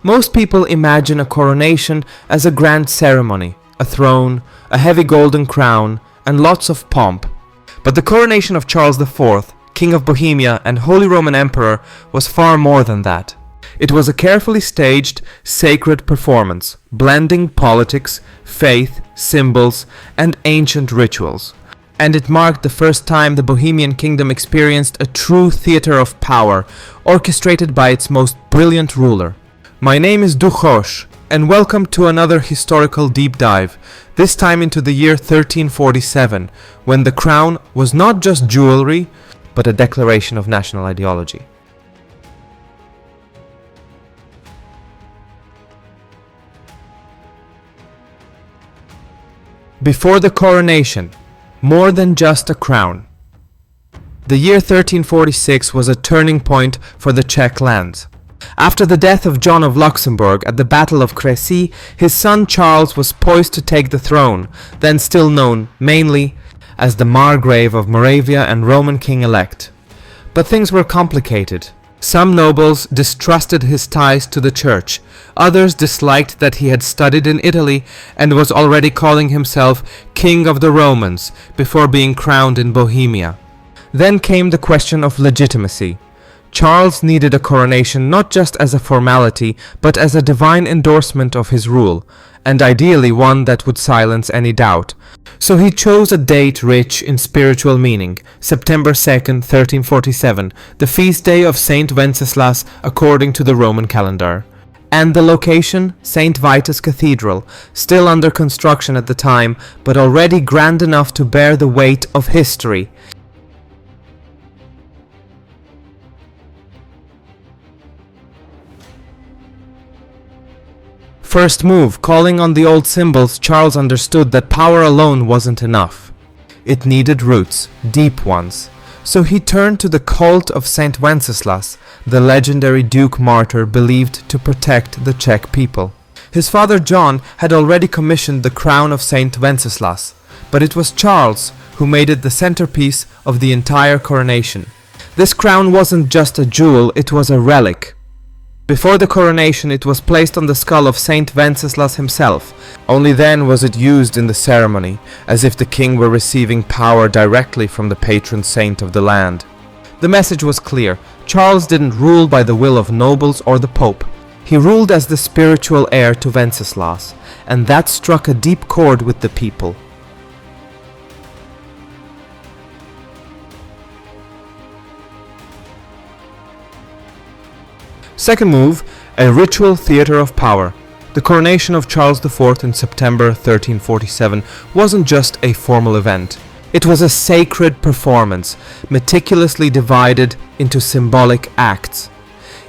Most people imagine a coronation as a grand ceremony, a throne, a heavy golden crown, and lots of pomp. But the coronation of Charles IV, King of Bohemia and Holy Roman Emperor, was far more than that. It was a carefully staged, sacred performance, blending politics, faith, symbols, and ancient rituals. And it marked the first time the Bohemian Kingdom experienced a true theater of power, orchestrated by its most brilliant ruler. My name is Duchoš, and welcome to another historical deep dive, this time into the year 1347, when the crown was not just jewelry, but a declaration of national ideology. Before the coronation, more than just a crown. The year 1346 was a turning point for the Czech lands. After the death of John of Luxembourg at the Battle of Crécy, his son Charles was poised to take the throne, then still known mainly as the Margrave of Moravia and Roman king-elect. But things were complicated. Some nobles distrusted his ties to the church. Others disliked that he had studied in Italy and was already calling himself King of the Romans before being crowned in Bohemia. Then came the question of legitimacy. Charles needed a coronation not just as a formality, but as a divine endorsement of his rule, and ideally one that would silence any doubt. So he chose a date rich in spiritual meaning, September 2nd, 1347, the feast day of Saint Wenceslas according to the Roman calendar. And the location, St. Vitus Cathedral, still under construction at the time, but already grand enough to bear the weight of history. First move, calling on the old symbols, Charles understood that power alone wasn't enough. It needed roots, deep ones. So he turned to the cult of Saint Wenceslas, the legendary Duke martyr believed to protect the Czech people. His father John had already commissioned the crown of Saint Wenceslas, but it was Charles who made it the centerpiece of the entire coronation. This crown wasn't just a jewel, it was a relic. Before the coronation, it was placed on the skull of Saint Wenceslas himself. Only then was it used in the ceremony, as if the king were receiving power directly from the patron saint of the land. The message was clear. Charles didn't rule by the will of nobles or the Pope. He ruled as the spiritual heir to Wenceslas, and that struck a deep chord with the people. Second move, a ritual theater of power. The coronation of Charles IV in September 1347 wasn't just a formal event. It was a sacred performance, meticulously divided into symbolic acts.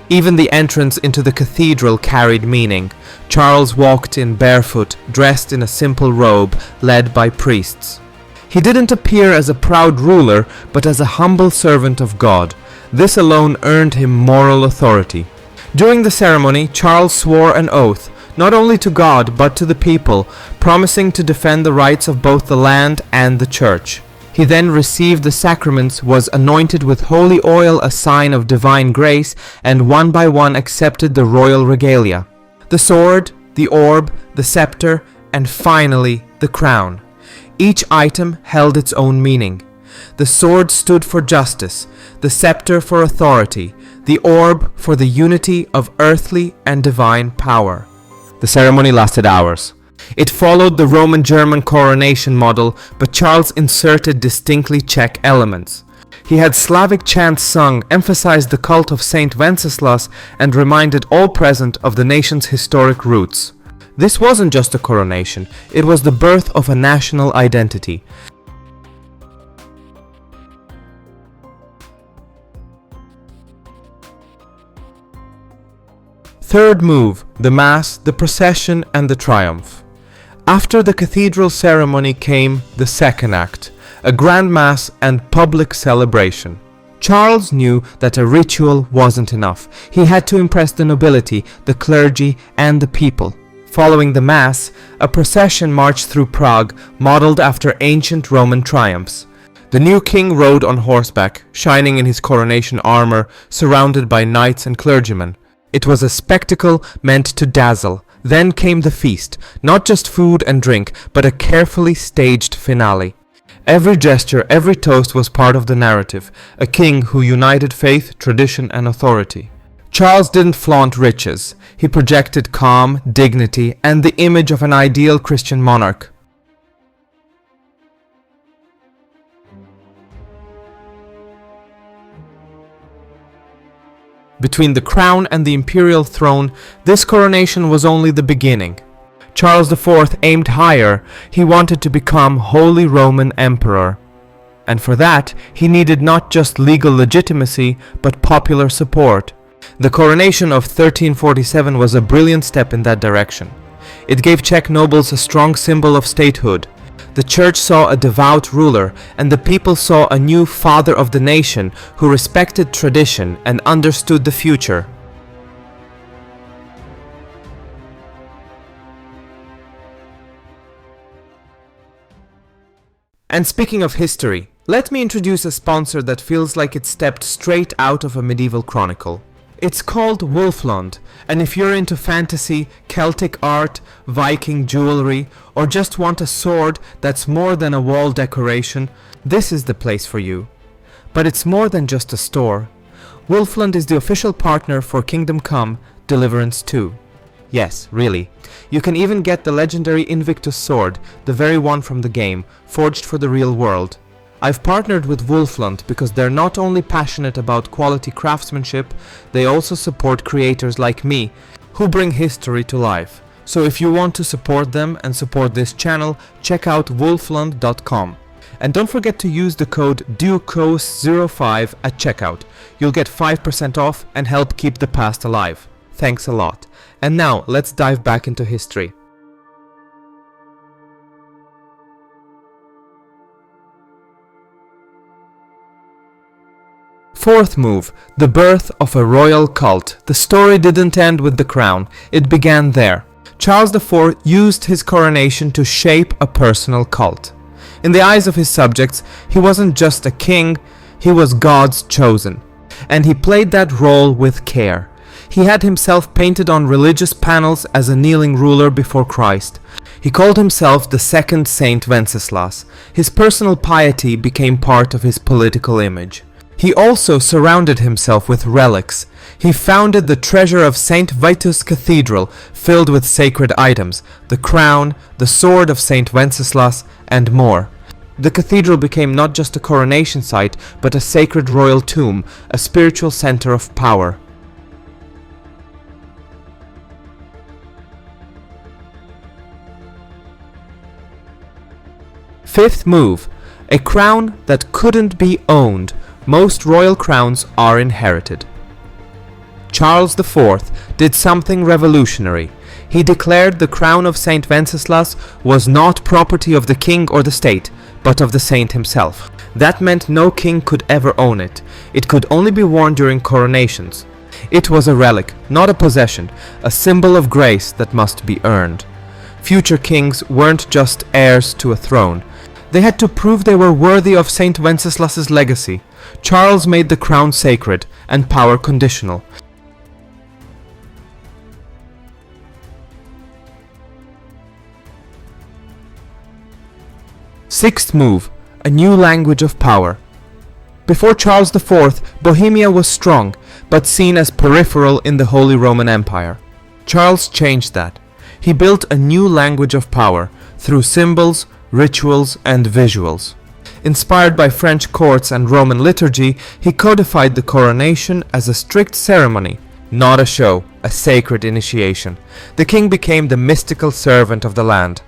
Even the entrance into the cathedral carried meaning. Charles walked in barefoot, dressed in a simple robe, led by priests. He didn't appear as a proud ruler, but as a humble servant of God. This alone earned him moral authority. During the ceremony, Charles swore an oath, not only to God but to the people, promising to defend the rights of both the land and the church. He then received the sacraments, was anointed with holy oil, a sign of divine grace, and one by one accepted the royal regalia. The sword, the orb, the scepter, and finally the crown. Each item held its own meaning. The sword stood for justice, the scepter for authority, the orb for the unity of earthly and divine power. The ceremony lasted hours. It followed the Roman-German coronation model, but Charles inserted distinctly Czech elements. He had Slavic chants sung, emphasized the cult of Saint Wenceslas, and reminded all present of the nation's historic roots. This wasn't just a coronation, it was the birth of a national identity. Third move, the Mass, the procession, and the triumph. After the cathedral ceremony came the second act, a grand Mass and public celebration. Charles knew that a ritual wasn't enough. He had to impress the nobility, the clergy, and the people. Following the Mass, a procession marched through Prague, modeled after ancient Roman triumphs. The new king rode on horseback, shining in his coronation armor, surrounded by knights and clergymen. It was a spectacle meant to dazzle. Then came the feast, not just food and drink, but a carefully staged finale. Every gesture, every toast was part of the narrative, a king who united faith, tradition, and authority. Charles didn't flaunt riches. He projected calm, dignity, and the image of an ideal Christian monarch. Between the crown and the imperial throne, this coronation was only the beginning. Charles IV aimed higher. He wanted to become Holy Roman Emperor. And for that, he needed not just legal legitimacy, but popular support. The coronation of 1347 was a brilliant step in that direction. It gave Czech nobles a strong symbol of statehood. The church saw a devout ruler, and the people saw a new father of the nation who respected tradition and understood the future. And speaking of history, let me introduce a sponsor that feels like it stepped straight out of a medieval chronicle. It's called Wolflund, and if you're into fantasy, Celtic art, Viking jewelry, or just want a sword that's more than a wall decoration, this is the place for you. But it's more than just a store. Wolflund is the official partner for Kingdom Come: Deliverance 2. Yes, really. You can even get the legendary Invictus sword, the very one from the game, forged for the real world. I've partnered with Wolflund because they're not only passionate about quality craftsmanship, they also support creators like me, who bring history to life. So if you want to support them and support this channel, check out wolflund.com. And don't forget to use the code Duchos05 at checkout. You'll get 5% off and help keep the past alive. Thanks a lot. And now, let's dive back into history. Fourth move, the birth of a royal cult. The story didn't end with the crown, it began there. Charles IV used his coronation to shape a personal cult. In the eyes of his subjects, he wasn't just a king, he was God's chosen. And he played that role with care. He had himself painted on religious panels as a kneeling ruler before Christ. He called himself the second Saint Wenceslas. His personal piety became part of his political image. He also surrounded himself with relics. He founded the treasure of St. Vitus Cathedral, filled with sacred items, the crown, the sword of St. Wenceslas, and more. The cathedral became not just a coronation site, but a sacred royal tomb, a spiritual center of power. Fifth move, a crown that couldn't be owned. Most royal crowns are inherited. Charles IV did something revolutionary. He declared the crown of St. Wenceslas was not property of the king or the state, but of the saint himself. That meant no king could ever own it. It could only be worn during coronations. It was a relic, not a possession, a symbol of grace that must be earned. Future kings weren't just heirs to a throne. They had to prove they were worthy of St. Wenceslas's legacy. Charles made the crown sacred and power conditional. Sixth move, a new language of power. Before Charles IV, Bohemia was strong, but seen as peripheral in the Holy Roman Empire. Charles changed that. He built a new language of power through symbols, rituals, and visuals. Inspired by French courts and Roman liturgy, he codified the coronation as a strict ceremony, not a show, a sacred initiation. The king became the mystical servant of the land.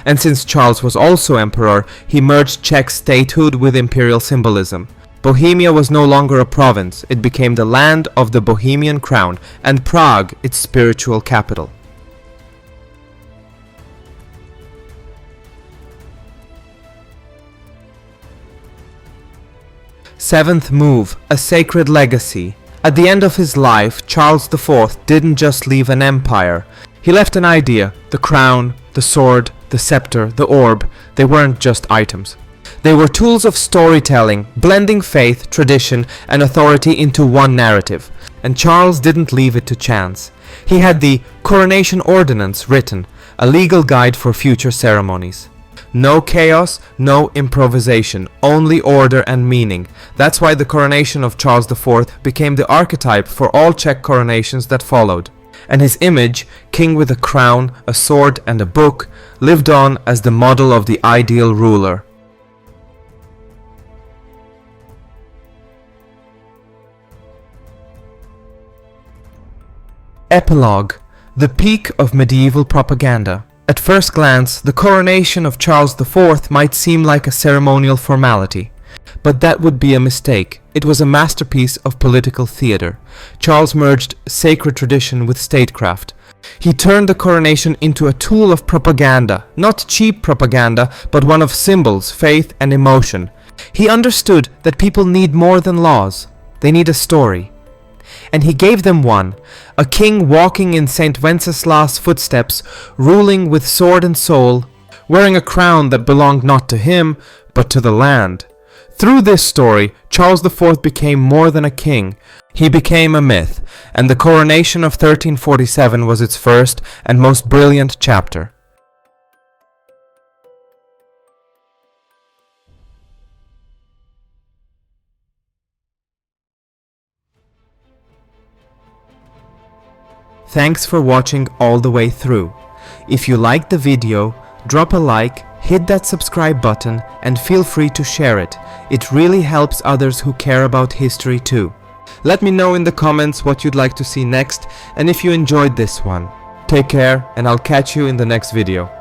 And since Charles was also emperor, he merged Czech statehood with imperial symbolism. Bohemia was no longer a province, it became the land of the Bohemian crown, and Prague its spiritual capital. Seventh move, a sacred legacy. At the end of his life, Charles IV didn't just leave an empire. He left an idea, the crown, the sword, the scepter, the orb. They weren't just items. They were tools of storytelling, blending faith, tradition, and authority into one narrative. And Charles didn't leave it to chance. He had the Coronation Ordinance written, a legal guide for future ceremonies. No chaos, no improvisation, only order and meaning. That's why the coronation of Charles IV became the archetype for all Czech coronations that followed. And his image, king with a crown, a sword and a book, lived on as the model of the ideal ruler. Epilogue: the peak of medieval propaganda. At first glance, the coronation of Charles IV might seem like a ceremonial formality. But that would be a mistake. It was a masterpiece of political theater. Charles merged sacred tradition with statecraft. He turned the coronation into a tool of propaganda, not cheap propaganda, but one of symbols, faith and emotion. He understood that people need more than laws. They need a story. And he gave them one, a king walking in Saint Wenceslaus' footsteps, ruling with sword and soul, wearing a crown that belonged not to him, but to the land. Through this story, Charles IV became more than a king. He became a myth, and the coronation of 1347 was its first and most brilliant chapter. Thanks for watching all the way through. If you liked the video, drop a like, hit that subscribe button, and feel free to share it. It really helps others who care about history too. Let me know in the comments what you'd like to see next, and if you enjoyed this one. Take care, and I'll catch you in the next video.